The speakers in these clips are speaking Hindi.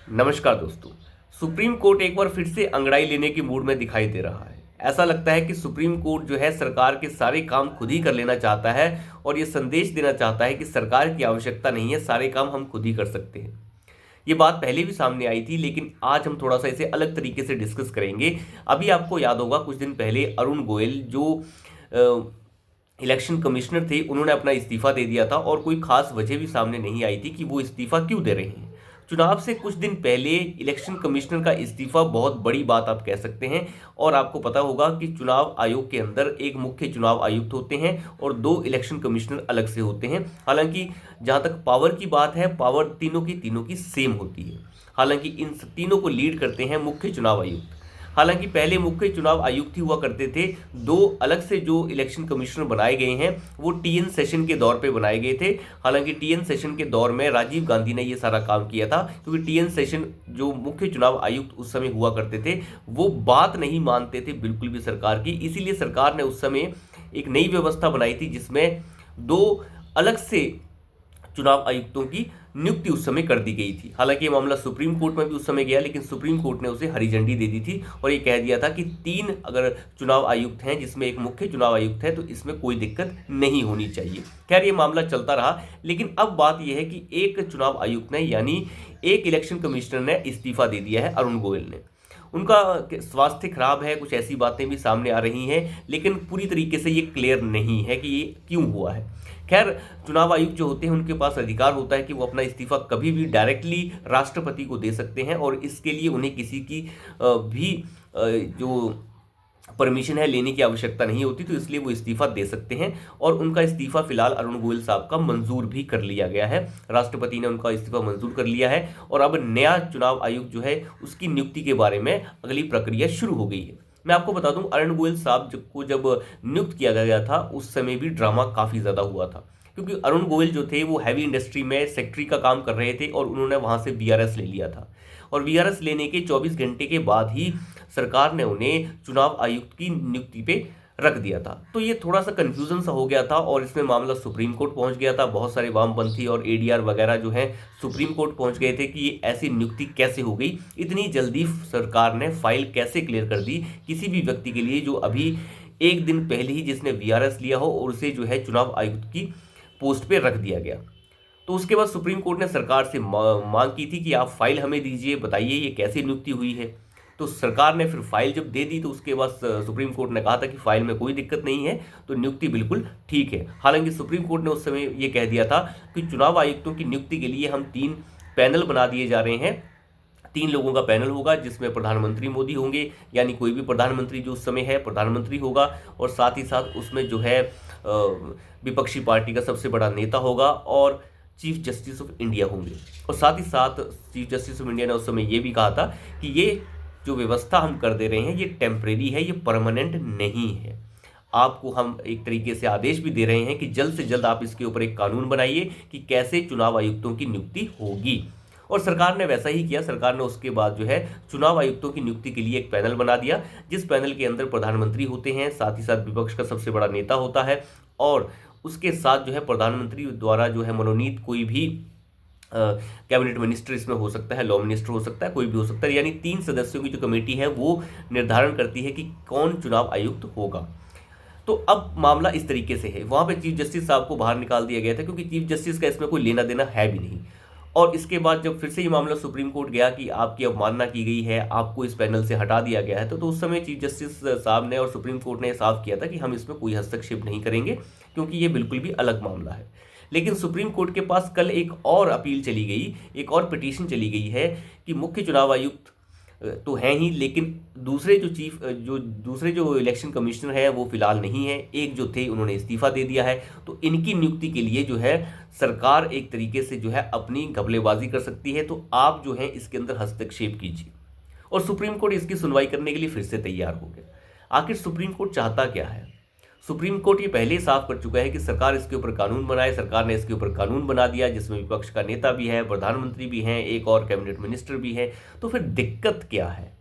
नमस्कार दोस्तों। सुप्रीम कोर्ट एक बार फिर से अंगड़ाई लेने की मूड में दिखाई दे रहा है। ऐसा लगता है कि सुप्रीम कोर्ट जो है सरकार के सारे काम खुद ही कर लेना चाहता है और ये संदेश देना चाहता है कि सरकार की आवश्यकता नहीं है, सारे काम हम खुद ही कर सकते हैं। ये बात पहले भी सामने आई थी, लेकिन आज हम थोड़ा सा इसे अलग तरीके से डिस्कस करेंगे। अभी आपको याद होगा कुछ दिन पहले अरुण गोयल जो इलेक्शन कमिश्नर थे, उन्होंने अपना इस्तीफा दे दिया था और कोई खास वजह भी सामने नहीं आई थी कि वो इस्तीफा क्यों दे रहे हैं। चुनाव से कुछ दिन पहले इलेक्शन कमिश्नर का इस्तीफा बहुत बड़ी बात आप कह सकते हैं। और आपको पता होगा कि चुनाव आयोग के अंदर एक मुख्य चुनाव आयुक्त होते हैं और दो इलेक्शन कमिश्नर अलग से होते हैं। हालांकि जहां तक पावर की बात है, पावर तीनों की सेम होती है। हालांकि इन तीनों को लीड करते हैं मुख्य चुनाव आयुक्त। हालांकि पहले मुख्य चुनाव आयुक्त ही हुआ करते थे। दो अलग से जो इलेक्शन कमिश्नर बनाए गए हैं वो टीएन सेशन के दौर पे बनाए गए थे। हालांकि टीएन सेशन के दौर में राजीव गांधी ने ये सारा काम किया था, क्योंकि टीएन सेशन जो मुख्य चुनाव आयुक्त उस समय हुआ करते थे वो बात नहीं मानते थे बिल्कुल भी सरकार की। इसीलिए सरकार ने उस समय एक नई व्यवस्था बनाई थी जिसमें दो अलग से चुनाव आयुक्तों की नियुक्ति उस समय कर दी गई थी। हालांकि ये मामला सुप्रीम कोर्ट में भी उस समय गया, लेकिन सुप्रीम कोर्ट ने उसे हरी झंडी दे दी थी और ये कह दिया था कि तीन अगर चुनाव आयुक्त हैं जिसमें एक मुख्य चुनाव आयुक्त है तो इसमें कोई दिक्कत नहीं होनी चाहिए। खैर ये मामला चलता रहा, लेकिन अब बात यह है कि एक चुनाव आयुक्त ने यानी एक इलेक्शन कमिश्नर ने इस्तीफा दे दिया है, अरुण गोयल ने। उनका स्वास्थ्य खराब है, कुछ ऐसी बातें भी सामने आ रही हैं, लेकिन पूरी तरीके से ये क्लियर नहीं है कि ये क्यों हुआ है। खैर चुनाव आयुक्त जो होते हैं उनके पास अधिकार होता है कि वो अपना इस्तीफा कभी भी डायरेक्टली राष्ट्रपति को दे सकते हैं और इसके लिए उन्हें किसी की भी जो परमिशन है लेने की आवश्यकता नहीं होती, तो इसलिए वो इस्तीफा दे सकते हैं। और उनका इस्तीफा फिलहाल अरुण गोयल साहब का मंजूर भी कर लिया गया है। राष्ट्रपति ने उनका इस्तीफा मंजूर कर लिया है और अब नया चुनाव आयुक्त जो है उसकी नियुक्ति के बारे में अगली प्रक्रिया शुरू हो गई है। मैं आपको बता दूं, अरुण गोयल साहब को जब नियुक्त किया गया था उस समय भी ड्रामा काफ़ी ज़्यादा हुआ था, क्योंकि अरुण गोयल जो थे वो हैवी इंडस्ट्री में सेक्रेटरी का काम कर रहे थे और उन्होंने वहाँ से वीआरएस ले लिया था। और वीआरएस लेने के 24 घंटे के बाद ही सरकार ने उन्हें चुनाव आयुक्त की नियुक्ति पे रख दिया था। तो ये थोड़ा सा कन्फ्यूजन सा हो गया था और इसमें मामला सुप्रीम कोर्ट पहुंच गया था। बहुत सारे वामपंथी और एडीआर वगैरह जो हैं सुप्रीम कोर्ट पहुंच गए थे कि ये ऐसी नियुक्ति कैसे हो गई, इतनी जल्दी सरकार ने फाइल कैसे क्लियर कर दी किसी भी व्यक्ति के लिए जो अभी एक दिन पहले ही जिसने वीआरएस लिया हो और उसे जो है चुनाव आयुक्त की पोस्ट पे रख दिया गया। तो उसके बाद सुप्रीम कोर्ट ने सरकार से मांग की थी कि आप फाइल हमें दीजिए, बताइए ये कैसे नियुक्ति हुई है। तो सरकार ने फिर फाइल जब दे दी तो उसके बाद सुप्रीम कोर्ट ने कहा था कि फाइल में कोई दिक्कत नहीं है, तो नियुक्ति बिल्कुल ठीक है। हालांकि सुप्रीम कोर्ट ने उस समय ये कह दिया था कि चुनाव आयुक्तों की नियुक्ति के लिए हम 3 पैनल बना दिए जा रहे हैं। 3 लोगों का पैनल होगा जिसमें प्रधानमंत्री मोदी होंगे, यानी कोई भी प्रधानमंत्री जो उस समय है प्रधानमंत्री होगा, और साथ ही साथ उसमें जो है विपक्षी पार्टी का सबसे बड़ा नेता होगा और चीफ जस्टिस ऑफ इंडिया होंगे। और साथ ही साथ चीफ जस्टिस ऑफ इंडिया ने उस समय ये भी कहा था कि ये जो व्यवस्था हम कर दे रहे हैं ये टेम्परेरी है, ये परमानेंट नहीं है। आपको हम एक तरीके से आदेश भी दे रहे हैं कि जल्द से जल्द आप इसके ऊपर एक कानून बनाइए कि कैसे चुनाव आयुक्तों की नियुक्ति होगी। और सरकार ने वैसा ही किया। सरकार ने उसके बाद जो है चुनाव आयुक्तों की नियुक्ति के लिए एक पैनल बना दिया, जिस पैनल के अंदर प्रधानमंत्री होते हैं, साथ ही साथ विपक्ष का सबसे बड़ा नेता होता है और उसके साथ जो है प्रधानमंत्री द्वारा जो है मनोनीत कोई भी कैबिनेट मिनिस्टर इसमें हो सकता है, लॉ मिनिस्टर हो सकता है, कोई भी हो सकता है। यानी 3 सदस्यों की जो कमेटी है वो निर्धारण करती है कि कौन चुनाव आयुक्त होगा। तो अब मामला इस तरीके से है। वहाँ पे चीफ जस्टिस साहब को बाहर निकाल दिया गया था क्योंकि चीफ जस्टिस का इसमें कोई लेना देना है भी नहीं। और इसके बाद जब फिर से ये मामला सुप्रीम कोर्ट गया कि आपकी अवमानना की गई है, आपको इस पैनल से हटा दिया गया है, तो उस समय चीफ जस्टिस साहब ने और सुप्रीम कोर्ट ने साफ किया था कि हम इसमें कोई हस्तक्षेप नहीं करेंगे क्योंकि ये बिल्कुल भी अलग मामला है। लेकिन सुप्रीम कोर्ट के पास कल एक और अपील चली गई, एक और पिटीशन चली गई है कि मुख्य चुनाव आयुक्त तो हैं ही, लेकिन दूसरे जो इलेक्शन कमिश्नर है वो फिलहाल नहीं है। एक जो थे उन्होंने इस्तीफा दे दिया है, तो इनकी नियुक्ति के लिए जो है सरकार एक तरीके से जो है अपनी घपलेबाजी कर सकती है। तो आप जो है इसके अंदर हस्तक्षेप कीजिए। और सुप्रीम कोर्ट इसकी सुनवाई करने के लिए फिर से तैयार हो गया। आखिर सुप्रीम कोर्ट चाहता क्या है? सुप्रीम कोर्ट ये पहले ही साफ कर चुका है कि सरकार इसके ऊपर कानून बनाए। सरकार ने इसके ऊपर कानून बना दिया जिसमें विपक्ष का नेता भी है, प्रधानमंत्री भी हैं, एक और कैबिनेट मिनिस्टर भी है। तो फिर दिक्कत क्या है?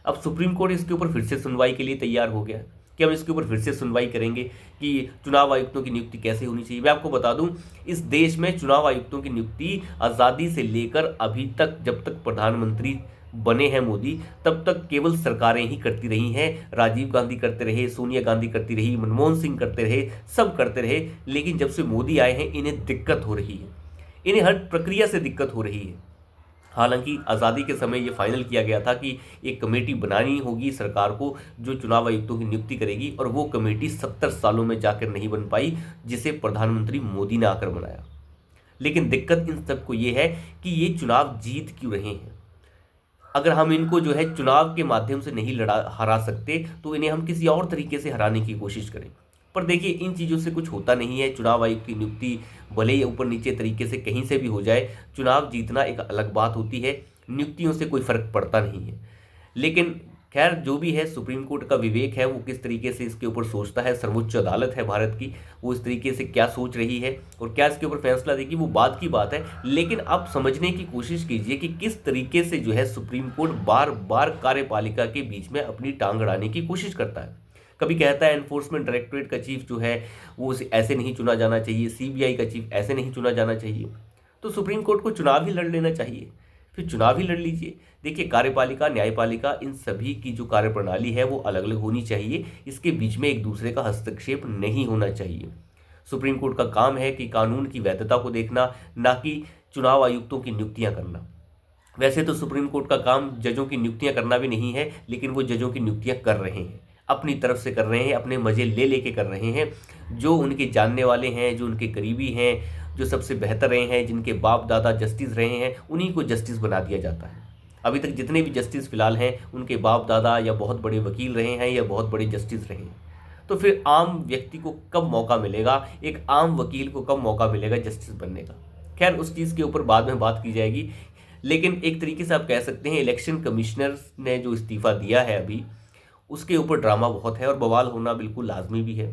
अब सुप्रीम कोर्ट इसके ऊपर फिर से सुनवाई के लिए तैयार हो गया। कि हम इसके ऊपर फिर से सुनवाई करेंगे कि चुनाव आयुक्तों की नियुक्ति कैसे होनी चाहिए। मैं आपको बता दूं, इस देश में चुनाव आयुक्तों की नियुक्ति आज़ादी से लेकर अभी तक, जब तक प्रधानमंत्री बने हैं मोदी, तब तक केवल सरकारें ही करती रही हैं। राजीव गांधी करते रहे, सोनिया गांधी करती रही, मनमोहन सिंह करते रहे, सब करते रहे। लेकिन जब से मोदी आए हैं इन्हें दिक्कत हो रही है, इन्हें हर प्रक्रिया से दिक्कत हो रही है। हालांकि आज़ादी के समय ये फाइनल किया गया था कि एक कमेटी बनानी होगी सरकार को जो चुनाव आयुक्तों की नियुक्ति करेगी, और वो कमेटी 70 सालों में जाकर नहीं बन पाई, जिसे प्रधानमंत्री मोदी ने आकर बनाया। लेकिन दिक्कत इन सबको ये है कि ये चुनाव जीत क्यों रहे हैं। अगर हम इनको जो है चुनाव के माध्यम से नहीं हरा सकते तो इन्हें हम किसी और तरीके से हराने की कोशिश करें। पर देखिए, इन चीज़ों से कुछ होता नहीं है। चुनाव आयुक्त की नियुक्ति भले ही ऊपर नीचे तरीके से कहीं से भी हो जाए, चुनाव जीतना एक अलग बात होती है, नियुक्तियों से कोई फर्क पड़ता नहीं है। लेकिन खैर, जो भी है, सुप्रीम कोर्ट का विवेक है, वो किस तरीके से इसके ऊपर सोचता है, सर्वोच्च अदालत है भारत की, वो इस तरीके से क्या सोच रही है और क्या इसके ऊपर फैसला देगी, वो बात की बात है। लेकिन आप समझने की कोशिश कीजिए कि किस तरीके से जो है सुप्रीम कोर्ट बार बार कार्यपालिका के बीच में अपनी टांग अड़ाने की कोशिश करता है। कभी कहता है एनफोर्समेंट डायरेक्टोरेट का चीफ जो है वो ऐसे नहीं चुना जाना चाहिए, सीबीआई का चीफ ऐसे नहीं चुना जाना चाहिए। तो सुप्रीम कोर्ट को चुनाव ही लड़ लेना चाहिए, फिर चुनाव ही लड़ लीजिए। देखिए, कार्यपालिका, न्यायपालिका, इन सभी की जो कार्यप्रणाली है वो अलग अलग होनी चाहिए, इसके बीच में एक दूसरे का हस्तक्षेप नहीं होना चाहिए। सुप्रीम कोर्ट का काम है कि कानून की वैधता को देखना, ना कि चुनाव आयुक्तों की नियुक्तियां करना। वैसे तो सुप्रीम कोर्ट का काम जजों की नियुक्तियां करना भी नहीं है, लेकिन वो जजों की नियुक्तियां कर रहे हैं, अपनी तरफ से कर रहे हैं, अपने मजे ले लेके कर रहे हैं। जो उनके जानने वाले हैं, जो उनके करीबी हैं, जो सबसे बेहतर रहे हैं, जिनके बाप दादा जस्टिस रहे हैं, उन्हीं को जस्टिस बना दिया जाता है। अभी तक जितने भी जस्टिस फिलहाल हैं उनके बाप दादा या बहुत बड़े वकील रहे हैं या बहुत बड़े जस्टिस रहे हैं। तो फिर आम व्यक्ति को कब मौका मिलेगा, एक आम वकील को कब मौका मिलेगा जस्टिस बनने का। खैर, उस चीज़ के ऊपर बाद में बात की जाएगी। लेकिन एक तरीके से आप कह सकते हैं इलेक्शन कमिश्नर ने जो इस्तीफ़ा दिया है अभी, उसके ऊपर ड्रामा बहुत है और बवाल होना बिल्कुल लाजमी भी है,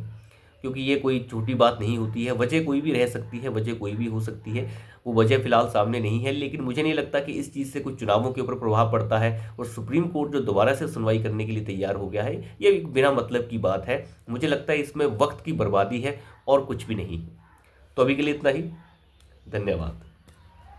क्योंकि ये कोई छोटी बात नहीं होती है। वजह कोई भी रह सकती है, वजह कोई भी हो सकती है, वो वजह फिलहाल सामने नहीं है। लेकिन मुझे नहीं लगता कि इस चीज़ से कुछ चुनावों के ऊपर प्रभाव पड़ता है, और सुप्रीम कोर्ट जो दोबारा से सुनवाई करने के लिए तैयार हो गया है, ये एक बिना मतलब की बात है। मुझे लगता है इसमें वक्त की बर्बादी है और कुछ भी नहीं। तो अभी के लिए इतना ही। धन्यवाद।